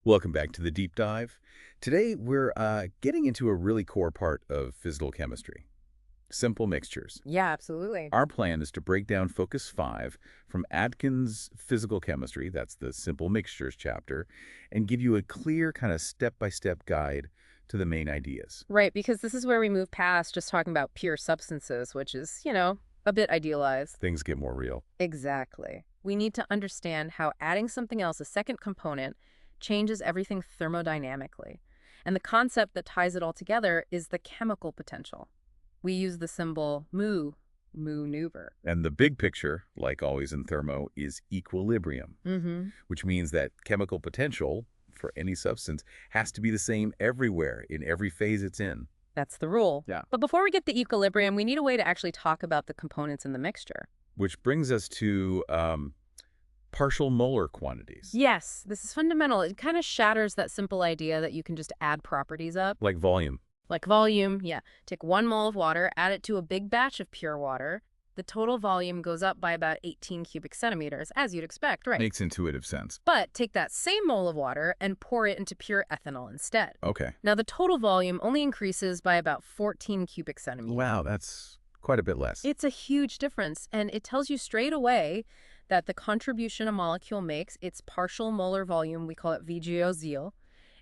Welcome back to the deep dive. Today we're getting into a really core part of physical chemistry, simple mixtures. Yeah, absolutely. Our plan is to break down Focus 5 from Atkins' Physical Chemistry, that's the Simple Mixtures chapter, and give you a clear kind of step-by-step guide to the main ideas. Right, because this is where we move past just talking about pure substances, which is, a bit idealized. Things get more real. Exactly. We need to understand how adding something else, a second component, changes everything thermodynamically. And the concept that ties it all together is the chemical potential. We use the symbol mu maneuver. And the big picture, like always in thermo, is equilibrium, which means that chemical potential for any substance has to be the same everywhere, in every phase it's in. That's the rule. Yeah. But before we get to equilibrium, we need a way to actually talk about the components in the mixture. Which brings us to partial molar quantities. Yes, this is fundamental. It kind of shatters that simple idea that you can just add properties up. Like volume. Like volume, yeah. Take 1 mole of water, add it to a big batch of pure water. The total volume goes up by about 18 cubic centimeters, as you'd expect, right? Makes intuitive sense. But take that same mole of water and pour it into pure ethanol instead. Okay. Now, the total volume only increases by about 14 cubic centimeters. Wow, that's quite a bit less. It's a huge difference, and it tells you straight away that the contribution a molecule makes, its partial molar volume, we call it VGO-zeal,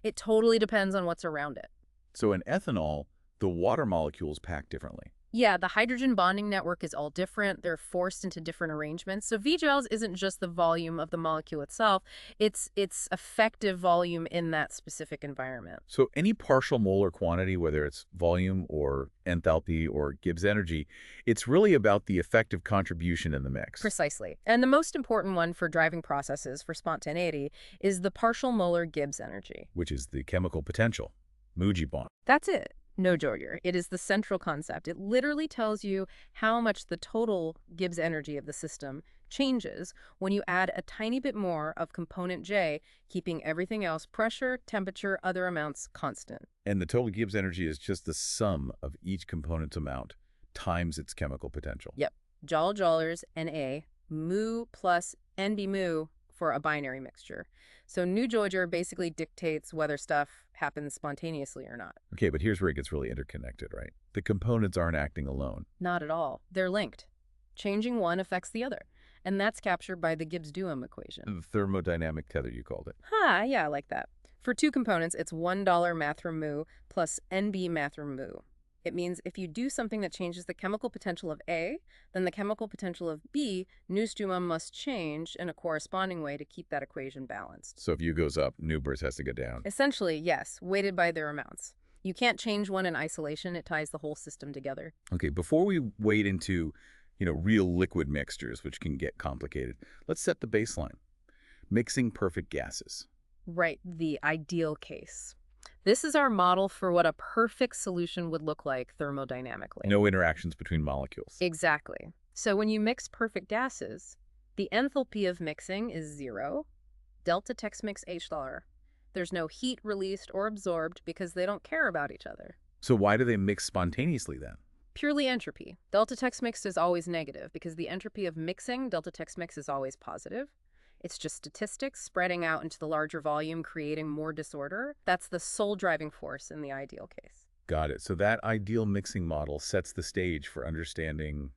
it totally depends on what's around it. So in ethanol, the water molecules pack differently. Yeah, the hydrogen bonding network is all different. They're forced into different arrangements. So VGLs isn't just the volume of the molecule itself, it's its effective volume in that specific environment. So any partial molar quantity, whether it's volume or enthalpy or Gibbs energy, it's really about the effective contribution in the mix. Precisely. And the most important one for driving processes for spontaneity is the partial molar Gibbs energy. Which is the chemical potential, Muji bond. That's it. No, Georgia. It is the central concept. It literally tells you how much the total Gibbs energy of the system changes when you add a tiny bit more of component J, keeping everything else, pressure, temperature, other amounts, constant. And the total Gibbs energy is just the sum of each component's amount times its chemical potential. Yep. Joule-joulers, Na, mu plus NB mu for a binary mixture. So nu Georgia basically dictates whether stuff happens spontaneously or not. Okay, but here's where it gets really interconnected, right? The components aren't acting alone. Not at all. They're linked. Changing one affects the other. And that's captured by the Gibbs-Duhem equation. The thermodynamic tether, you called it. Yeah, I like that. For two components, it's $1 mathrm mu plus NB mathrm mu. It means if you do something that changes the chemical potential of A, then the chemical potential of B, nu-Duhem, must change in a corresponding way to keep that equation balanced. So if U goes up, nu-Bers has to go down. Essentially, yes, weighted by their amounts. You can't change one in isolation. It ties the whole system together. Okay, before we wade into, real liquid mixtures, which can get complicated, let's set the baseline. Mixing perfect gases. Right, the ideal case. This is our model for what a perfect solution would look like thermodynamically. No interactions between molecules. Exactly. So when you mix perfect gases, the enthalpy of mixing is 0. Delta Tex mix H $. There's no heat released or absorbed because they don't care about each other. So why do they mix spontaneously then? Purely entropy. Delta Tex mix is always negative because the entropy of mixing delta Tex mix is always positive. It's just statistics spreading out into the larger volume, creating more disorder. That's the sole driving force in the ideal case. Got it. So that ideal mixing model sets the stage for understanding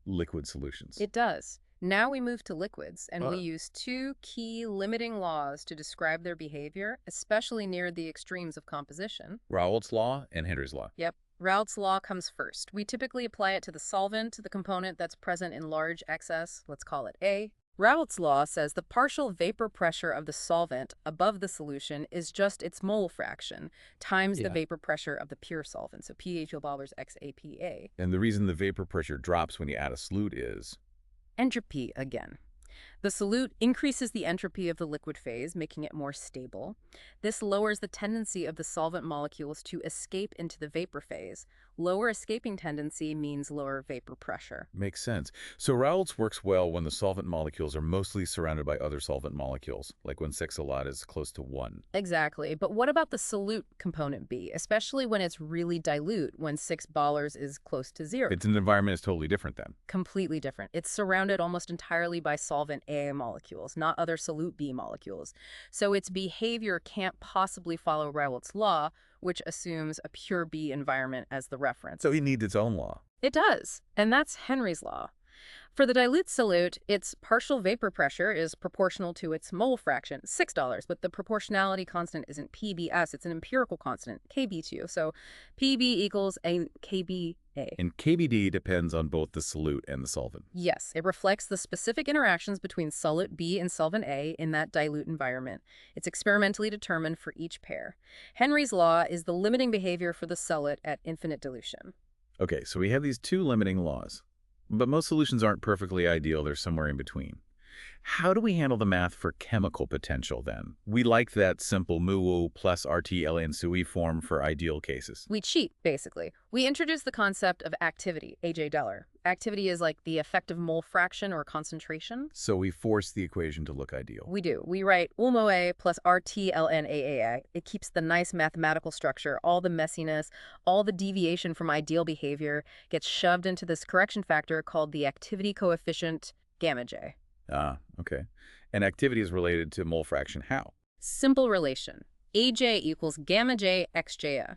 liquid solutions. It does. Now we move to liquids, and we use two key limiting laws to describe their behavior, especially near the extremes of composition. Raoult's law and Henry's law. Yep. Raoult's law comes first. We typically apply it to the solvent, the component that's present in large excess. Let's call it A. Raoult's law says the partial vapor pressure of the solvent above the solution is just its mole fraction times the vapor pressure of the pure solvent, so pH equals XAPA. And the reason the vapor pressure drops when you add a solute is? Entropy again. The solute increases the entropy of the liquid phase, making it more stable. This lowers the tendency of the solvent molecules to escape into the vapor phase. Lower escaping tendency means lower vapor pressure. Makes sense. So Raoult's works well when the solvent molecules are mostly surrounded by other solvent molecules, like when 6 a lot is close to 1. Exactly. But what about the solute component B, especially when it's really dilute, when 6 ballers is close to 0? Its environment is totally different then. Completely different. It's surrounded almost entirely by solvent A molecules, not other solute B molecules. So its behavior can't possibly follow Raoult's law, which assumes a pure B environment as the reference. So he needs its own law. It does, and that's Henry's law. For the dilute solute, its partial vapor pressure is proportional to its mole fraction, $6, but the proportionality constant isn't PBS, it's an empirical constant, KB2, so PB equals a KBA. And KBD depends on both the solute and the solvent. Yes, it reflects the specific interactions between solute B and solvent A in that dilute environment. It's experimentally determined for each pair. Henry's law is the limiting behavior for the solute at infinite dilution. Okay, so we have these two limiting laws. But most solutions aren't perfectly ideal. They're somewhere in between. How do we handle the math for chemical potential, then? We like that simple mu plus RT ln SUI form for ideal cases. We cheat, basically. We introduce the concept of activity, A.J. Deller. Activity is like the effective mole fraction or concentration. So we force the equation to look ideal. We do. We write UMOA plus RT ln AAI. It keeps the nice mathematical structure, all the messiness, all the deviation from ideal behavior gets shoved into this correction factor called the activity coefficient, gamma J. Ah, okay. And activity is related to mole fraction how? Simple relation. AJ equals gamma J xJ.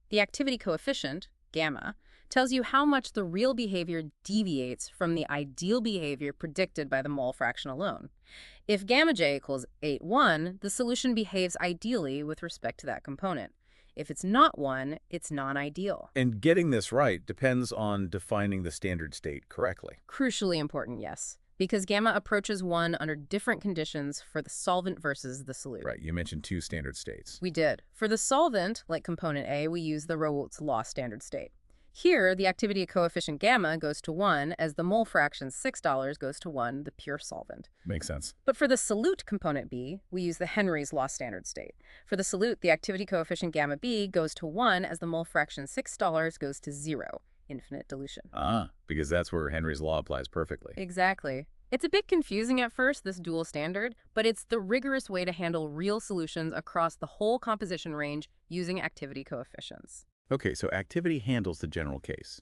The activity coefficient, gamma, tells you how much the real behavior deviates from the ideal behavior predicted by the mole fraction alone. If gamma J equals 8,1, the solution behaves ideally with respect to that component. If it's not 1, it's non-ideal. And getting this right depends on defining the standard state correctly. Crucially important, yes. Because gamma approaches 1 under different conditions for the solvent versus the solute. Right, you mentioned two standard states. We did. For the solvent, like component A, we use the Raoult's law standard state. Here, the activity coefficient gamma goes to 1 as the mole fraction $6 goes to 1, the pure solvent. Makes sense. But for the solute component B, we use the Henry's law standard state. For the solute, the activity coefficient gamma B goes to 1 as the mole fraction $6 goes to 0. Infinite dilution. Ah, because that's where Henry's law applies perfectly. Exactly. It's a bit confusing at first, this dual standard, but it's the rigorous way to handle real solutions across the whole composition range using activity coefficients. Okay, so activity handles the general case.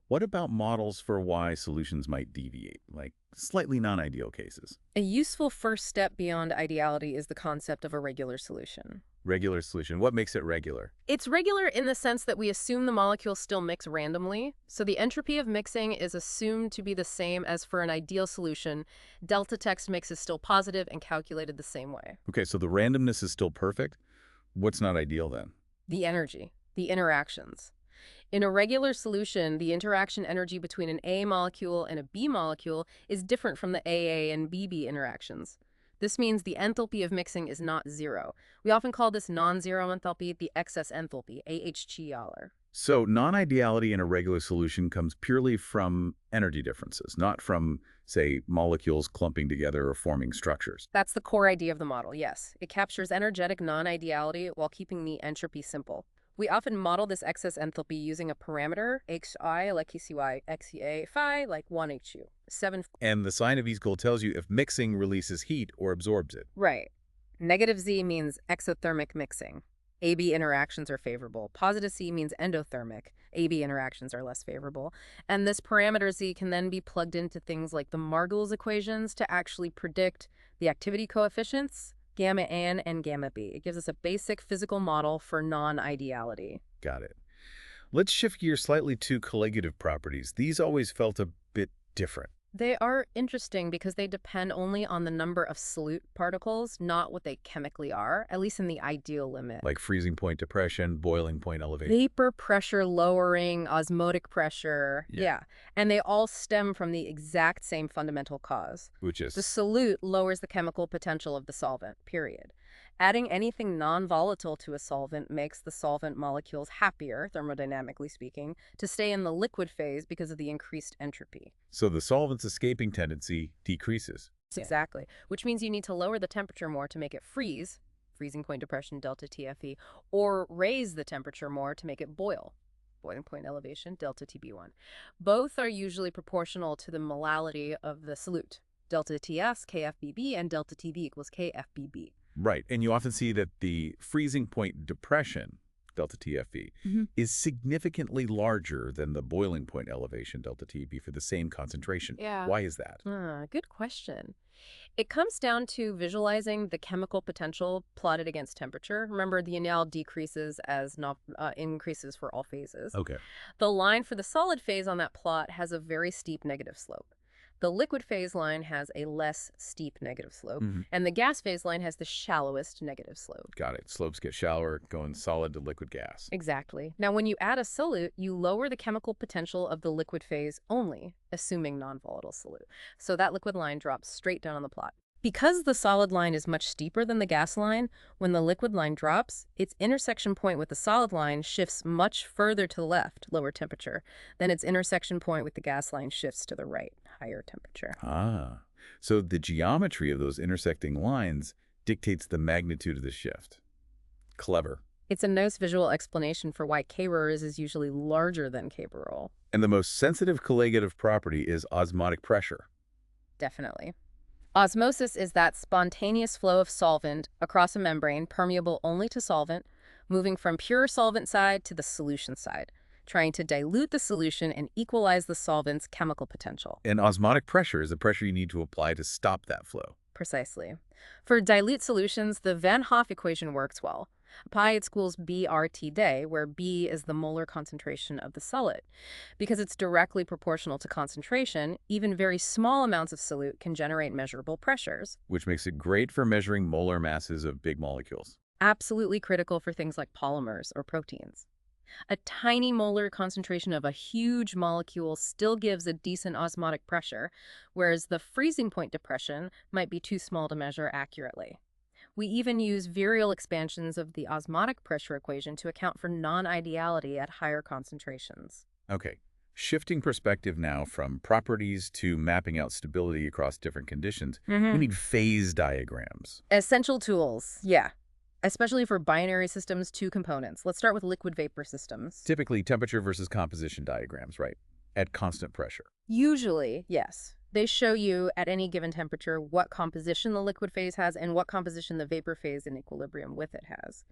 What about models for why solutions might deviate, like slightly non-ideal cases? A useful first step beyond ideality is the concept of a regular solution. Regular solution. What makes it regular? It's regular in the sense that we assume the molecules still mix randomly, so the entropy of mixing is assumed to be the same as for an ideal solution. Delta text mix is still positive and calculated the same way. Okay, so the randomness is still perfect. What's not ideal then? The energy, the interactions. In a regular solution, the interaction energy between an A molecule and a B molecule is different from the AA and BB interactions. This means the enthalpy of mixing is not zero. We often call this non-zero enthalpy the excess enthalpy, AHG. So non-ideality in a regular solution comes purely from energy differences, not from, say, molecules clumping together or forming structures. That's the core idea of the model, yes. It captures energetic non-ideality while keeping the entropy simple. We often model this excess enthalpy using a parameter, xi, like xy, xa, phi, like 1hu, 7. And the sign of equal tells you if mixing releases heat or absorbs it. Right. Negative z means exothermic mixing. AB interactions are favorable. Positive z means endothermic. AB interactions are less favorable. And this parameter z can then be plugged into things like the Margol's equations to actually predict the activity coefficients, gamma N and gamma B. It gives us a basic physical model for non-ideality. Got it. Let's shift gears slightly to colligative properties. These always felt a bit different. They are interesting because they depend only on the number of solute particles, not what they chemically are, at least in the ideal limit. Like freezing point depression, boiling point elevation. Vapor pressure lowering, osmotic pressure. Yeah. And they all stem from the exact same fundamental cause. Which is? The solute lowers the chemical potential of the solvent, period. Adding anything non-volatile to a solvent makes the solvent molecules happier, thermodynamically speaking, to stay in the liquid phase because of the increased entropy. So the solvent's escaping tendency decreases. Exactly, which means you need to lower the temperature more to make it freeze, freezing point depression, delta TFE, or raise the temperature more to make it boil, boiling point elevation, delta TB1. Both are usually proportional to the molality of the solute, delta TS, KFBB, and delta TB equals KFBB. Right, and you often see that the freezing point depression delta TFE, Mm-hmm. is significantly larger than the boiling point elevation, delta TB, for the same concentration. Yeah. Why is that? Good question. It comes down to visualizing the chemical potential plotted against temperature. Remember, the enal decreases as increases for all phases. Okay. The line for the solid phase on that plot has a very steep negative slope. The liquid phase line has a less steep negative slope, and the gas phase line has the shallowest negative slope. Got it. Slopes get shallower, going solid to liquid gas. Exactly. Now, when you add a solute, you lower the chemical potential of the liquid phase only, assuming non-volatile solute. So that liquid line drops straight down on the plot. Because the solid line is much steeper than the gas line, when the liquid line drops, its intersection point with the solid line shifts much further to the left, lower temperature, than its intersection point with the gas line shifts to the right, higher temperature. Ah, so the geometry of those intersecting lines dictates the magnitude of the shift. Clever. It's a nice visual explanation for why K-Rurs is usually larger than K-Raoult. And the most sensitive colligative property is osmotic pressure. Definitely. Osmosis is that spontaneous flow of solvent across a membrane permeable only to solvent, moving from pure solvent side to the solution side, trying to dilute the solution and equalize the solvent's chemical potential. And osmotic pressure is the pressure you need to apply to stop that flow. Precisely. For dilute solutions, the Van Hoff equation works well. Apply at school's BRT day, where B is the molar concentration of the solid. Because it's directly proportional to concentration, even very small amounts of solute can generate measurable pressures. Which makes it great for measuring molar masses of big molecules. Absolutely critical for things like polymers or proteins. A tiny molar concentration of a huge molecule still gives a decent osmotic pressure, whereas the freezing point depression might be too small to measure accurately. We even use virial expansions of the osmotic pressure equation to account for non-ideality at higher concentrations. Okay, shifting perspective now from properties to mapping out stability across different conditions, we need phase diagrams. Essential tools, yeah. Especially for binary systems, two components. Let's start with liquid-vapor systems. Typically temperature versus composition diagrams, right? At constant pressure. Usually, yes. They show you at any given temperature what composition the liquid phase has and what composition the vapor phase in equilibrium with it has.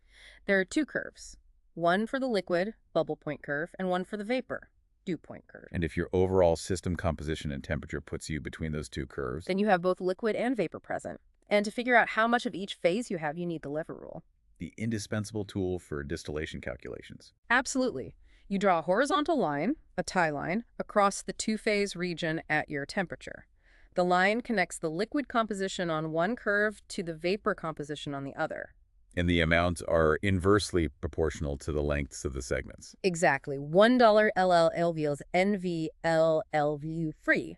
There are two curves, one for the liquid, bubble point curve, and one for the vapor, dew point curve. And if your overall system composition and temperature puts you between those two curves, Then you have both liquid and vapor present. And to figure out how much of each phase you have, you need the lever rule. the indispensable tool for distillation calculations. Absolutely. You draw a horizontal line, a tie line, across the two-phase region at your temperature. The line connects the liquid composition on one curve to the vapor composition on the other. And the amounts are inversely proportional to the lengths of the segments. Exactly. $1 LL equals NV LLV free.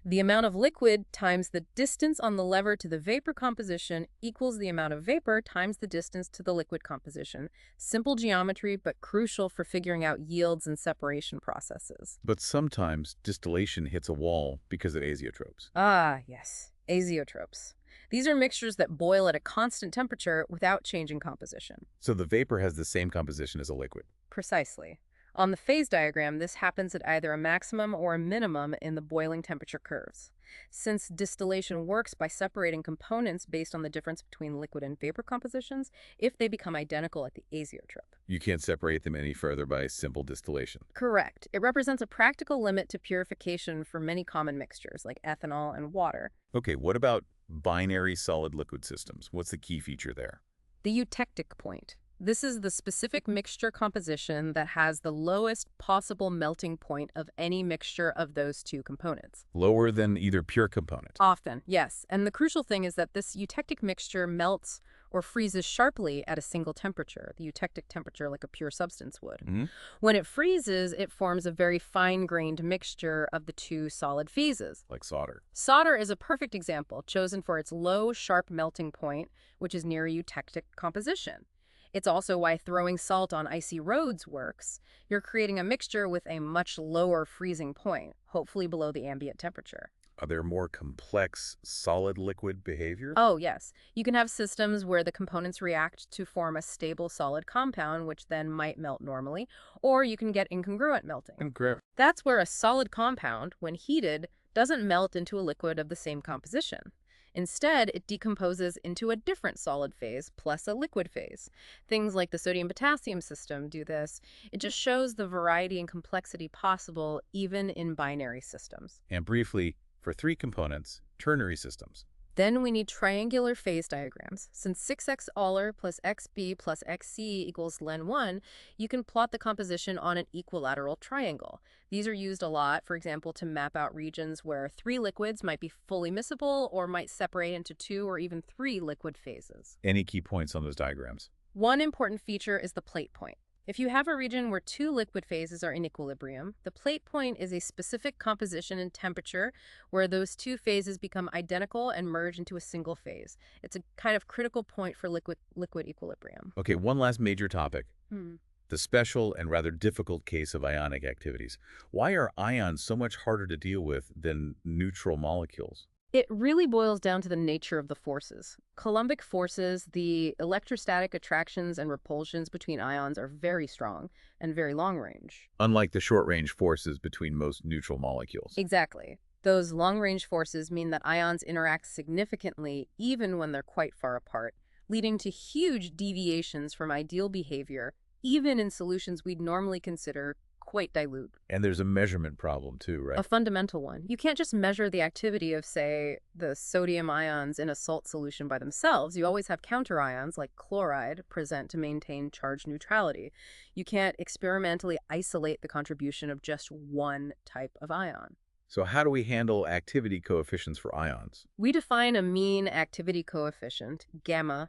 The amount of liquid times the distance on the lever to the vapor composition equals the amount of vapor times the distance to the liquid composition. Simple geometry, but crucial for figuring out yields and separation processes. But sometimes distillation hits a wall because of azeotropes. Ah, yes. Azeotropes. These are mixtures that boil at a constant temperature without changing composition. So the vapor has the same composition as a liquid. Precisely. On the phase diagram, this happens at either a maximum or a minimum in the boiling temperature curves. Since distillation works by separating components based on the difference between liquid and vapor compositions, if they become identical at the azeotrope. You can't separate them any further by simple distillation. Correct. It represents a practical limit to purification for many common mixtures, like ethanol and water. Okay, what about binary solid-liquid systems? What's the key feature there? The eutectic point. This is the specific mixture composition that has the lowest possible melting point of any mixture of those two components. Lower than either pure component. Often, yes. And the crucial thing is that this eutectic mixture melts or freezes sharply at a single temperature, the eutectic temperature like a pure substance would. When it freezes, it forms a very fine-grained mixture of the two solid phases. Like solder. Solder is a perfect example, chosen for its low, sharp melting point, which is near a eutectic composition. It's also why throwing salt on icy roads works. You're creating a mixture with a much lower freezing point, hopefully below the ambient temperature. Are there more complex solid-liquid behavior? Oh, yes. You can have systems where the components react to form a stable solid compound, which then might melt normally, or you can get incongruent melting. That's where a solid compound, when heated, doesn't melt into a liquid of the same composition. Instead, it decomposes into a different solid phase plus a liquid phase. Things like the sodium-potassium system do this. It just shows the variety and complexity possible even in binary systems. And briefly, for three components, ternary systems. Then we need triangular phase diagrams. Since 6x Euler plus xb plus xc equals len1, you can plot the composition on an equilateral triangle. These are used a lot, for example, to map out regions where three liquids might be fully miscible or might separate into two or even three liquid phases. Any key points on those diagrams? One important feature is the plate point. If you have a region where two liquid phases are in equilibrium, the plate point is a specific composition and temperature where those two phases become identical and merge into a single phase. It's a kind of critical point for liquid equilibrium. Okay, one last major topic. Hmm. The special and rather difficult case of ionic activities. Why are ions so much harder to deal with than neutral molecules? It really boils down to the nature of the forces. Coulombic forces, the electrostatic attractions and repulsions between ions are very strong and very long range. Unlike the short-range forces between most neutral molecules. Exactly. Those long-range forces mean that ions interact significantly even when they're quite far apart, leading to huge deviations from ideal behavior, even in solutions we'd normally consider quite dilute. And there's a measurement problem too, right? A fundamental one. You can't just measure the activity of, say, the sodium ions in a salt solution by themselves. You always have counterions, like chloride, present to maintain charge neutrality. You can't experimentally isolate the contribution of just one type of ion. So how do we handle activity coefficients for ions? We define a mean activity coefficient, gamma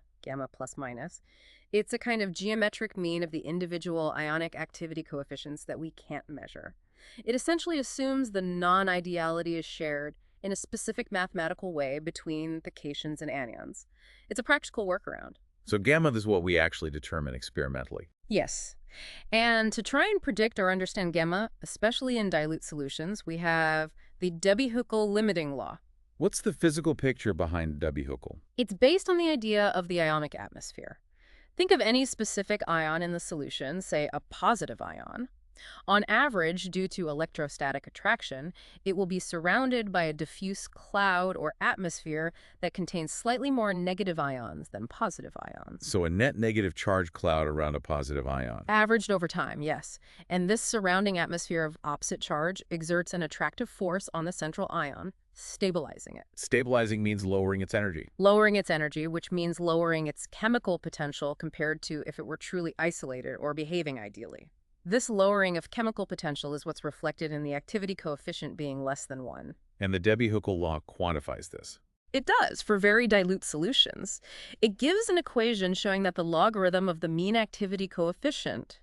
plus minus. It's a kind of geometric mean of the individual ionic activity coefficients that we can't measure. It essentially assumes the non-ideality is shared in a specific mathematical way between the cations and anions. It's a practical workaround. So gamma is what we actually determine experimentally. Yes. And to try and predict or understand gamma, especially in dilute solutions, we have the Debye-Hückel limiting law. What's the physical picture behind Debye-Hückel? It's based on the idea of the ionic atmosphere. Think of any specific ion in the solution, say a positive ion. On average, due to electrostatic attraction, it will be surrounded by a diffuse cloud or atmosphere that contains slightly more negative ions than positive ions. So a net negative charge cloud around a positive ion. Averaged over time, yes. And this surrounding atmosphere of opposite charge exerts an attractive force on the central ion, stabilizing it. Stabilizing means lowering its energy. Lowering its energy, which means lowering its chemical potential compared to if it were truly isolated or behaving ideally. This lowering of chemical potential is what's reflected in the activity coefficient being less than 1. And the Debye-Hückel law quantifies this. It does, for very dilute solutions. It gives an equation showing that the logarithm of the mean activity coefficient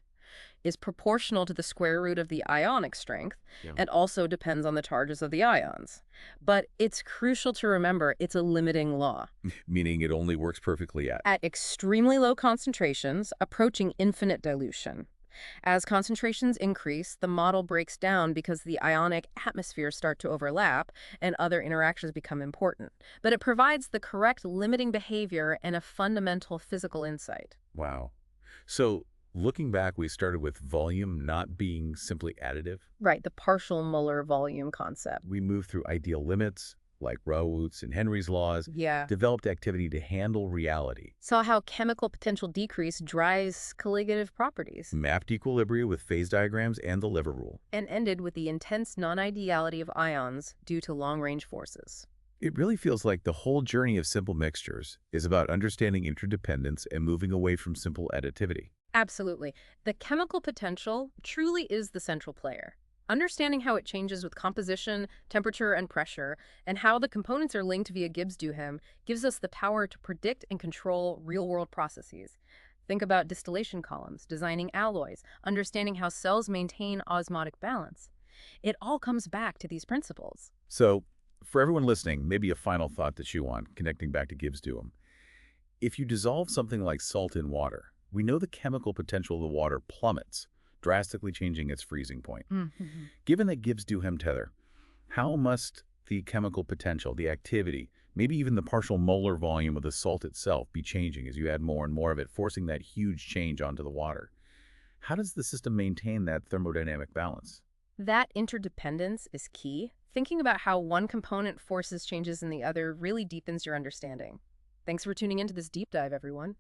is proportional to the square root of the ionic strength and also depends on the charges of the ions. But it's crucial to remember it's a limiting law. Meaning it only works perfectly at extremely low concentrations, approaching infinite dilution. As concentrations increase, the model breaks down because the ionic atmospheres start to overlap and other interactions become important. But it provides the correct limiting behavior and a fundamental physical insight. Wow. So looking back, we started with volume not being simply additive. Right, the partial molar volume concept. We moved through ideal limits, like Raoult's and Henry's laws, Yeah. developed activity to handle reality, Saw how chemical potential decrease drives colligative properties, mapped equilibria with phase diagrams and the lever rule. and ended with the intense non-ideality of ions due to long-range forces. It really feels like the whole journey of simple mixtures is about understanding interdependence and moving away from simple additivity. Absolutely. The chemical potential truly is the central player. Understanding how it changes with composition, temperature, and pressure, and how the components are linked via Gibbs-Duhem gives us the power to predict and control real-world processes. Think about distillation columns, designing alloys, understanding how cells maintain osmotic balance. It all comes back to these principles. So, for everyone listening, maybe a final thought to chew on, connecting back to Gibbs-Duhem. If you dissolve something like salt in water, we know the chemical potential of the water plummets, drastically changing its freezing point. Given that Gibbs-Duhem tether, how must the chemical potential, the activity, maybe even the partial molar volume of the salt itself be changing as you add more and more of it, forcing that huge change onto the water? How does the system maintain that thermodynamic balance? That interdependence is key. Thinking about how one component forces changes in the other really deepens your understanding. Thanks for tuning into this deep dive, everyone.